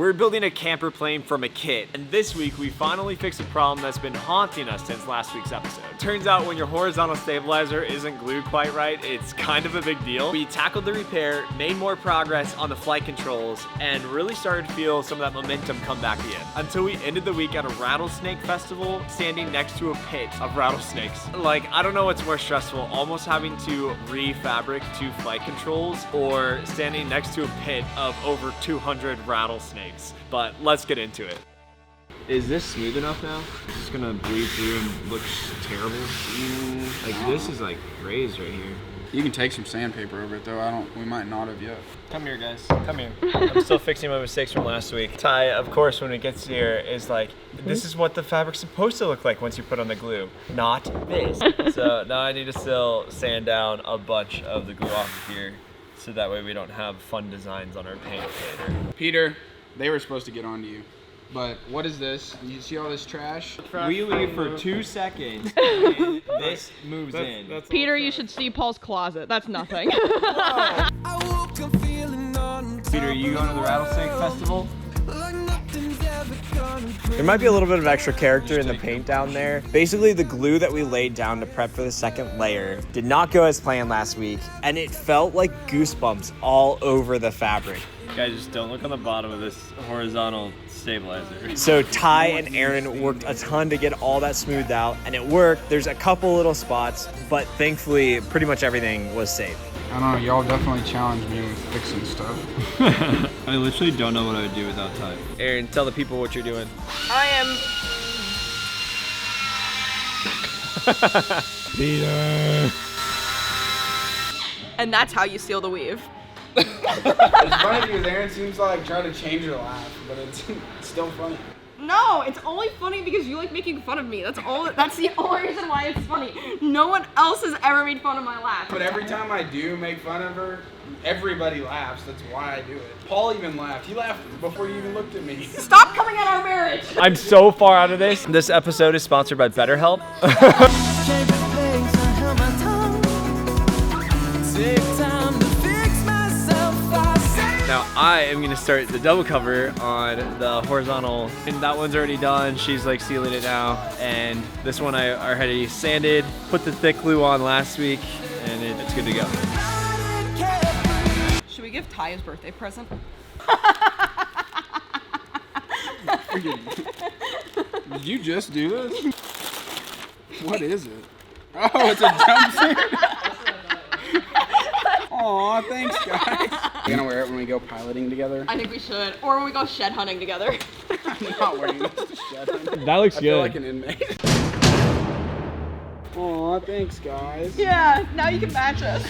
We're building a camper plane from a kit, and this week we finally fixed a problem that's been haunting us since last week's episode. Turns out when your horizontal stabilizer isn't glued quite right, it's kind of a big deal. We tackled the repair, made more progress on the flight controls, and really started to feel some of that momentum come back again. Until we ended the week at a rattlesnake festival, standing next to a pit of rattlesnakes. Like, I don't know what's more stressful, almost having to refabric 2 flight controls or standing next to a pit of over 200 rattlesnakes. But let's get into it. Is this smooth enough now? It's just gonna bleed through and look terrible. Like this is like raised right here. You can take some sandpaper over it though. We might not have yet. Come here, guys. Come here. I'm still fixing my mistakes from last week. Ty, of course, when it gets here, is like, this is what the fabric's supposed to look like once you put on the glue, not this. So now I need to still sand down a bunch of the glue off of here, so that way we don't have fun designs on our paint later. Peter, they were supposed to get on to you. But what is this? You see all this trash? We leave for 2 seconds, and this moves in. Peter, you should see Paul's closet. That's nothing. Peter, you going to the Rattlesnake Festival? There might be a little bit of extra character in the paint down there. Basically, the glue that we laid down to prep for the second layer did not go as planned last week, and it felt like goosebumps all over the fabric. Guys, just don't look on the bottom of this horizontal stabilizer. So Ty and Aaron worked a ton to get all that smoothed out, and it worked. There's a couple little spots, but thankfully, pretty much everything was safe. I don't know, y'all definitely challenged me with fixing stuff. I literally don't know what I would do without Ty. Aaron, tell the people what you're doing. I am. Peter. And that's how you seal the weave. It's funny because Aaron seems like trying to change her laugh, but it's still funny. No, it's only funny because you like making fun of me. That's the only reason why it's funny. No one else has ever made fun of my laugh. But every time I do make fun of her, everybody laughs. That's why I do it. Paul even laughed. He laughed before you even looked at me. Stop coming at our marriage. I'm so far out of this. This episode is sponsored by BetterHelp. Now I am gonna start the double cover on the horizontal, and that one's already done. She's like sealing it now, and this one I already sanded, put the thick glue on last week, and it's good to go. Should we give Ty his birthday present? Did you just do this? What is it? Oh, it's a jumpsuit. Aw, thanks guys. You gonna wear it when we go piloting together? I think we should. Or when we go shed hunting together. I'm not wearing this to shed hunting. That looks I good. feel like an inmate. Aw, thanks guys. Yeah, now you can match us.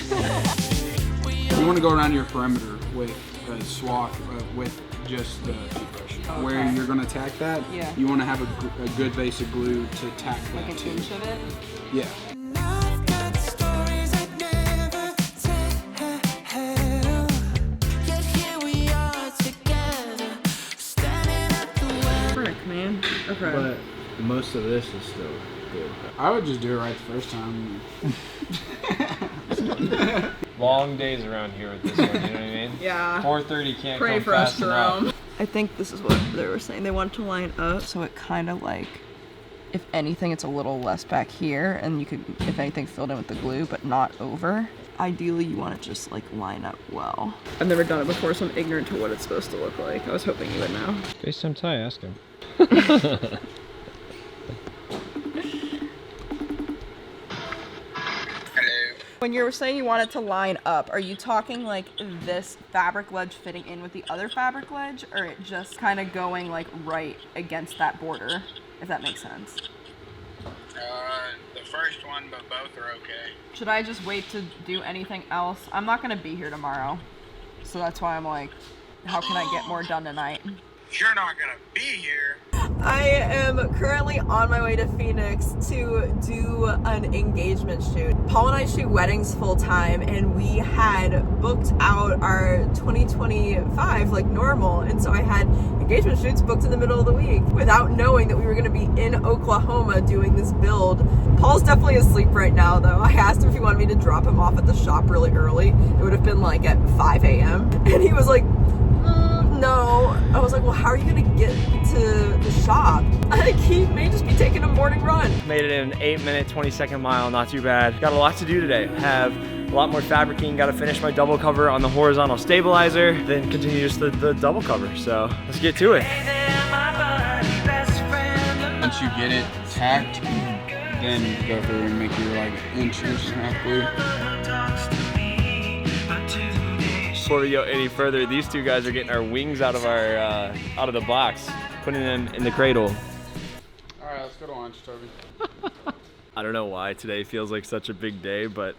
You want to go around your perimeter with a swath with just the toothbrush. Okay. Where you're gonna tack that, yeah. You want to have a good base of glue to tack like that an inch of it? Yeah. Man. Okay. But most of this is still good. I would just do it right the first time. Long days around here with this one, you know what I mean? Yeah. 4:30 can't Pray come for us, fast enough. Jerome. I think this is what they were saying. They want to line up so it kind of like, if anything, it's a little less back here, and you could, if anything, fill it in with the glue, but not over. Ideally, you want to just like line up well. I've never done it before, so I'm ignorant to what it's supposed to look like. I was hoping you would know. FaceTime Ty, ask him. When you were saying you want it to line up, are you talking like this fabric ledge fitting in with the other fabric ledge, or it just kind of going like right against that border, if that makes sense? The first one, but both are okay. Should I just wait to do anything else? I'm not gonna be here tomorrow, so that's why I'm like, how can I get more done tonight? You're not gonna be here. I am currently on my way to Phoenix to do an engagement shoot. Paul and I shoot weddings full time, and we had booked out our 2025 like normal, and so I had engagement shoots booked in the middle of the week without knowing that we were going to be in Oklahoma doing this build. Paul's definitely asleep right now though. I asked him if he wanted me to drop him off at the shop really early. It would have been like at 5 a.m. and he was like, no. I was like, well, how are you gonna get to the shop? He may just be taking a morning run. Made it in an 8-minute, 20-second mile, not too bad. Got a lot to do today. Have a lot more fabricating, gotta finish my double cover on the horizontal stabilizer, then continue just the double cover. So let's get to it. Once you get it tacked, then go through and make your like inch and a half glue. Before we go any further, these two guys are getting our wings out of the box, putting them in the cradle. All right, let's go to lunch, Toby. I don't know why today feels like such a big day, but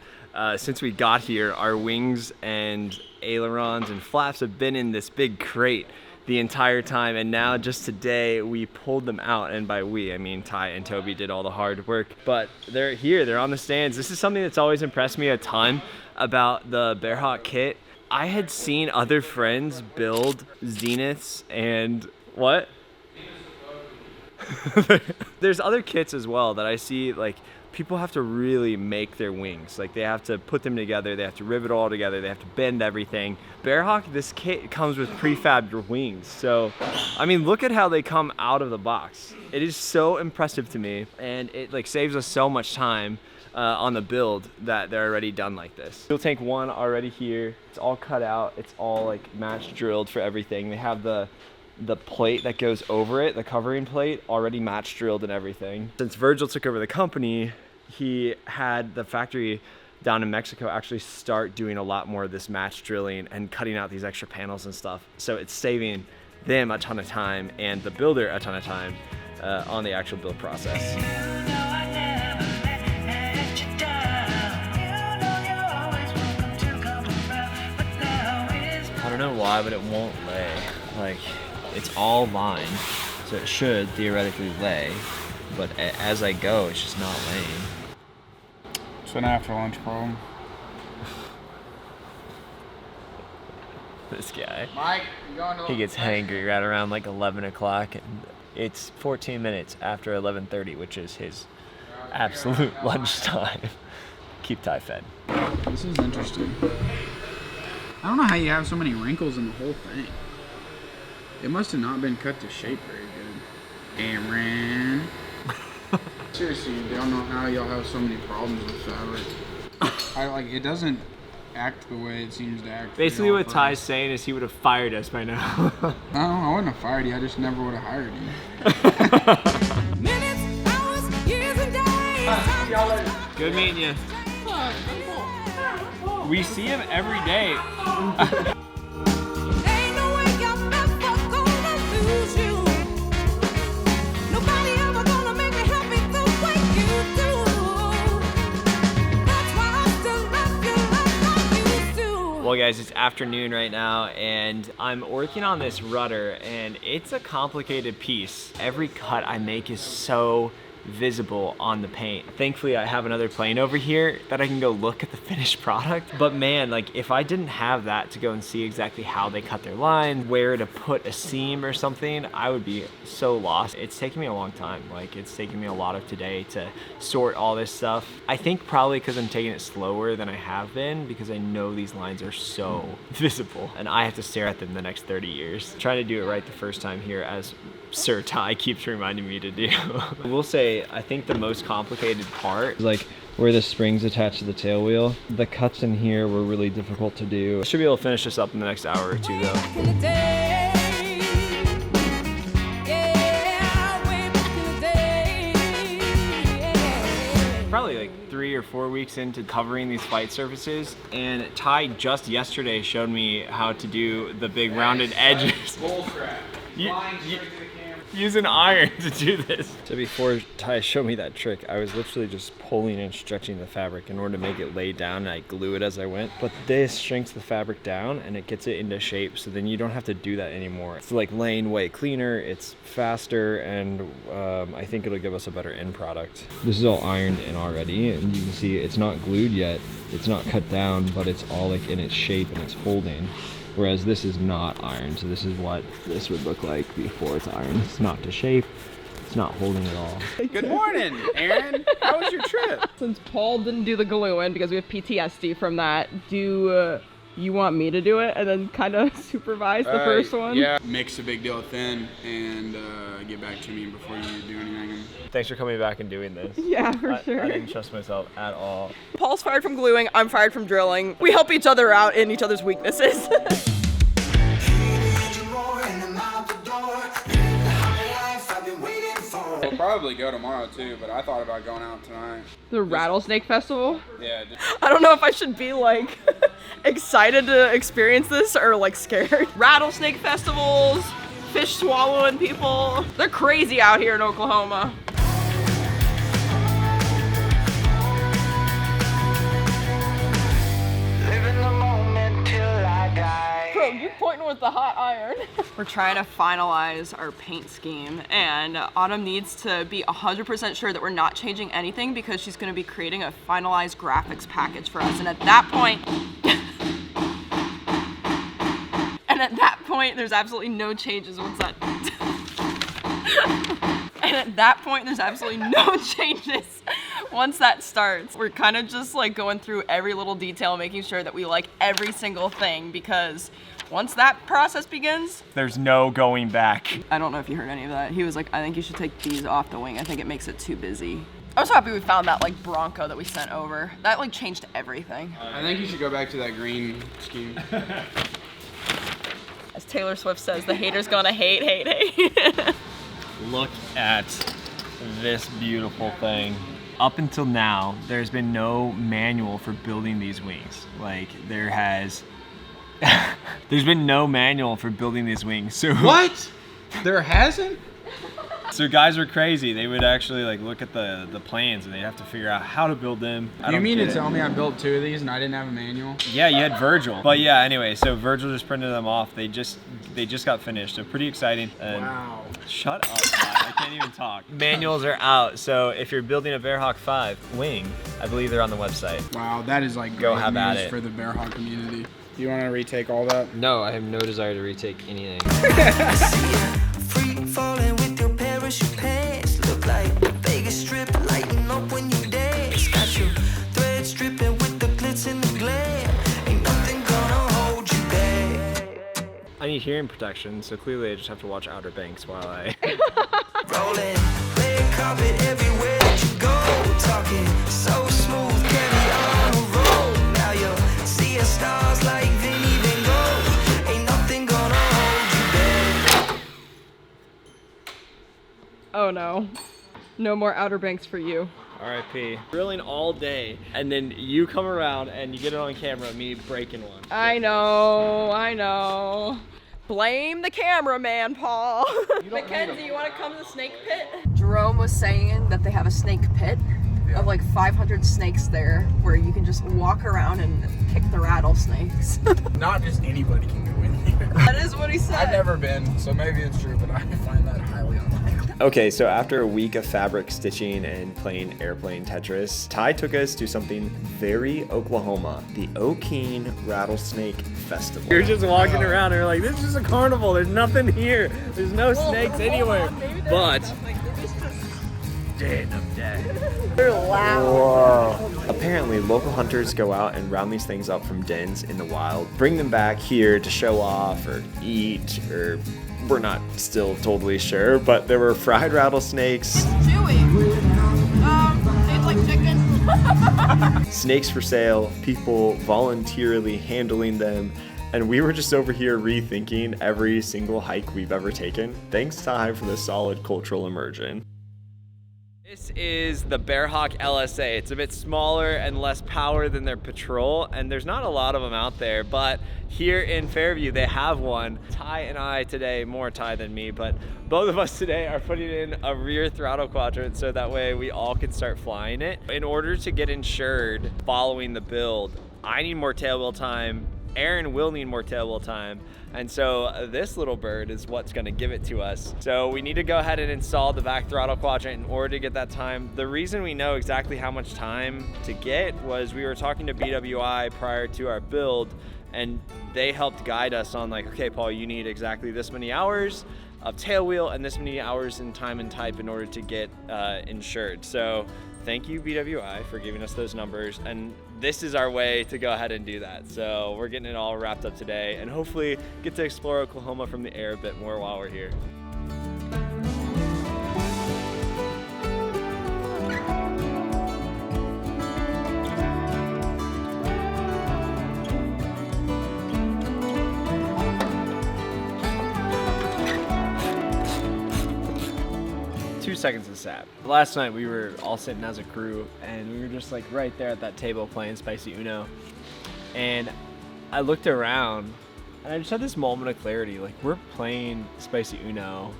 since we got here, our wings and ailerons and flaps have been in this big crate the entire time, and now just today we pulled them out, and by we I mean Ty and Toby did all the hard work, but they're here, they're on the stands. This is something that's always impressed me a ton about the Bearhawk kit. I had seen other friends build Zeniths and what? There's other kits as well that I see, like people have to really make their wings. Like they have to put them together, they have to rivet it all together, they have to bend everything. Bearhawk, this kit comes with prefabbed wings. So, I mean, look at how they come out of the box. It is so impressive to me, and it like saves us so much time on the build that they're already done like this. Fuel tank 1 already here. It's all cut out. It's all like match drilled for everything. They have the plate that goes over it, the covering plate, already match drilled and everything. Since Virgil took over the company, he had the factory down in Mexico actually start doing a lot more of this match drilling and cutting out these extra panels and stuff. So it's saving them a ton of time and the builder a ton of time on the actual build process. I don't know why, but it won't lay. Like, it's all lined, so it should theoretically lay, but as I go, it's just not laying. It's an after lunch problem. This guy, Mike, you going to he gets hangry right around like 11 o'clock, and it's 14 minutes after 11:30, which is his absolute lunchtime. Keep Ty fed. This is interesting. I don't know how you have so many wrinkles in the whole thing. It must have not been cut to shape very good. Aaron. Seriously, you don't know how y'all have so many problems with fabric. It doesn't act the way it seems to act. Basically what Ty's saying is he would have fired us by now. No, I wouldn't have fired you, I just never would have hired you. Minutes, hours, years, and days. Good meeting you. We see him every day. Ain't no way I'm ever gonna lose you. Nobody ever gonna make me happy the way you do. That's why I still love you like I used to. Well guys, it's afternoon right now and I'm working on this rudder and it's a complicated piece. Every cut I make is so visible on the paint. Thankfully I have another plane over here that I can go look at the finished product, but man, like if I didn't have that to go and see exactly how they cut their line, where to put a seam or something, I would be so lost. It's taken me a long time. Like it's taken me a lot of today to sort all this stuff. I think probably because I'm taking it slower than I have been, because I know these lines are so visible and I have to stare at them the next 30 years. Trying to do it right the first time here, as Sir Ty keeps reminding me to do. We'll say I think the most complicated part, Like where the springs attach to the tail wheel, the cuts in here were really difficult to do. should be able to finish this up in the next hour or two though. Back in the day. Yeah, way back in the day. Yeah. Probably like 3 or 4 weeks into covering these fight surfaces, and Ty just yesterday showed me how to do the big rounded edges. Bull crap. Use an iron to do this. So before Ty showed me that trick, I was literally just pulling and stretching the fabric in order to make it lay down, and I glue it as I went. But this shrinks the fabric down and it gets it into shape, so then you don't have to do that anymore. It's like laying way cleaner, it's faster, and I think it'll give us a better end product. This is all ironed in already, and you can see it's not glued yet. It's not cut down, but it's all like in its shape and it's holding. Whereas this is not ironed, so this is what this would look like before it's ironed. It's not to shape, it's not holding at all. Good morning, Aaron. How was your trip? Since Paul didn't do the glue in because we have PTSD from that, do you want me to do it and then kind of supervise the first one? Yeah. Mix a big deal thin and get back to me before you do anything. Thanks for coming back and doing this. Yeah, for sure. I didn't trust myself at all. Paul's fired from gluing, I'm fired from drilling. We help each other out in each other's weaknesses. We'll probably go tomorrow too, but I thought about going out tonight. The Rattlesnake Festival? Yeah. I don't know if I should be like excited to experience this or like scared. Rattlesnake festivals, fish swallowing people. They're crazy out here in Oklahoma. Bro, you're pointing with the hot iron. We're trying to finalize our paint scheme, and Autumn needs to be 100% sure that we're not changing anything because she's going to be creating a finalized graphics package for us. And at that point, there's absolutely no changes once that. And at that point, there's absolutely no changes once that starts. We're kind of just like going through every little detail, making sure that we like every single thing, because once that process begins, there's no going back. I don't know if you heard any of that. He was like, I think you should take these off the wing. I think it makes it too busy. I was so happy we found that like Bronco that we sent over. That like changed everything. I think you should go back to that green scheme. As Taylor Swift says, the haters gonna hate, hate, hate. Look at this beautiful thing. Up until now, there's been no manual for building these wings. Like, there's been no manual for building these wings. So What? There hasn't? So guys were crazy. They would actually like look at the plans and they'd have to figure out how to build them. You mean to tell me I built 2 of these and I didn't have a manual? Yeah, you had Virgil. But yeah, anyway, so Virgil just printed them off. They just got finished. So pretty exciting. And Wow. Shut up, Todd. I can't even talk. Manuals are out. So if you're building a Bearhawk 5 wing, I believe they're on the website. Wow, that is like Go great have at news it. for the Bearhawk community. Do you want to retake all that? No, I have no desire to retake anything. Free falling with your parachute pants. Look like the Vegas strip lighting up when you dance. Got your threads dripping with the glitz and the glam. Ain't nothing gonna hold you back. I need hearing protection, so clearly I just have to watch Outer Banks while I... Rolling, red carpet everywhere that you go. Talking so smooth, carry on the road. Now you're seeing stars like Vinny Van Gogh. Ain't nothing gonna hold you back. Oh no. No more Outer Banks for you. R.I.P. Drilling all day, and then you come around and you get it on camera, me breaking one. I know. Blame the cameraman, Paul. Mackenzie, you want to come to the snake pit? Jerome was saying that they have a snake pit of like 500 snakes there where you can just walk around and kick the rattlesnakes. Not just anybody can go in there. That is what he said. I've never been, so maybe it's true, but I find that highly unlikely. Okay, so after a week of fabric stitching and playing airplane Tetris, Ty took us to something very Oklahoma, the Okeene Rattlesnake Festival. You're just walking around and you're like, this is a carnival, there's nothing here. There's no snakes anywhere. But, dead of dead. They're loud. Whoa. Apparently, local hunters go out and round these things up from dens in the wild, bring them back here to show off or eat, or we're not still totally sure, but there were fried rattlesnakes. Chewy. Tastes like chicken. Snakes for sale, people voluntarily handling them, and we were just over here rethinking every single hike we've ever taken. Thanks, Ty, for the solid cultural immersion. This is the Bearhawk LSA. It's a bit smaller and less power than their Patrol, and there's not a lot of them out there, but here in Fairview they have one. Ty and I today, more Ty than me, but both of us today are putting in a rear throttle quadrant so that way we all can start flying it. In order to get insured following the build, I need more tailwheel time, Aaron will need more tailwheel time, and so this little bird is what's going to give it to us. So we need to go ahead and install the back throttle quadrant in order to get that time. The reason we know exactly how much time to get was we were talking to BWI prior to our build, and they helped guide us on like, okay, Paul, you need exactly this many hours of tailwheel and this many hours in time and type in order to get insured. So thank you BWI for giving us those numbers, and this is our way to go ahead and do that. So we're getting it all wrapped up today and hopefully get to explore Oklahoma from the air a bit more while we're here. 2 seconds of sap. Last night we were all sitting as a crew and we were just like right there at that table playing Spicy Uno. And I looked around and I just had this moment of clarity. Like, we're playing Spicy Uno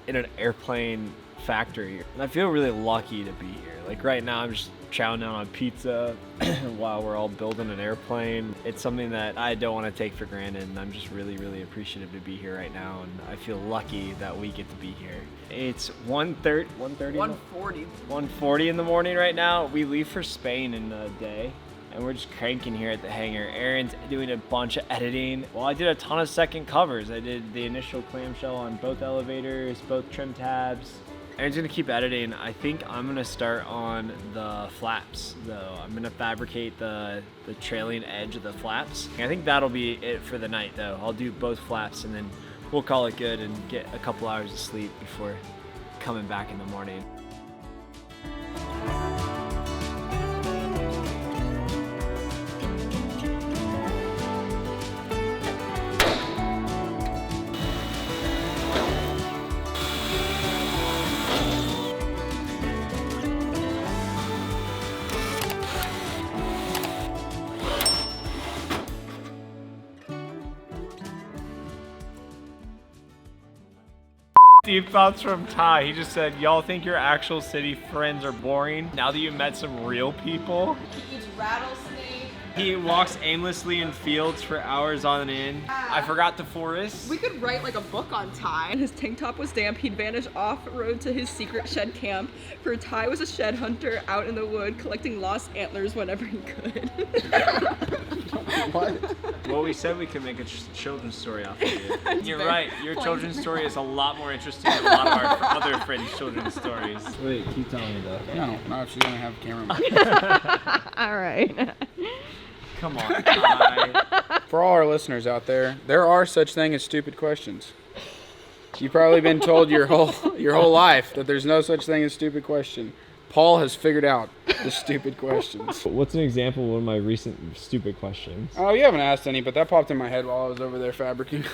in an airplane factory. And I feel really lucky to be here. Like right now I'm just chowing down on pizza while we're all building an airplane. It's something that I don't want to take for granted, and I'm just really, really appreciative to be here right now, and I feel lucky that we get to be here. It's 1:40 in the morning right now. We leave for Spain in a day, and we're just cranking here at the hangar. Aaron's doing a bunch of editing. Well, I did a ton of second covers. I did the initial clamshell on both elevators, both trim tabs. Aaron's gonna keep editing. I think I'm gonna start on the flaps though. I'm gonna fabricate the trailing edge of the flaps. I think that'll be it for the night though. I'll do both flaps and then we'll call it good and get a couple hours of sleep before coming back in the morning. Deep thoughts from Ty. He just said, y'all think your actual city friends are boring now that you met some real people? He eats rattlesnake. He walks aimlessly in fields for hours on end. I forgot the forest. We could write like a book on Ty. His tank top was damp. He'd vanish off-road to his secret shed camp. For Ty was a shed hunter out in the wood collecting lost antlers whenever he could. What? Well, we said we could make a children's story off of you. You're right. Your children's story is a lot more interesting than a lot of our other friends' children's stories. Wait, keep telling me though. No, she's gonna have a camera. All right. Come on, Ty. For all our listeners out there are such thing as stupid questions. You've probably been told your whole life that there's no such thing as stupid question. Paul has figured out the stupid questions. What's an example of one of my recent stupid questions? Oh, you haven't asked any, but that popped in my head while I was over there fabricating.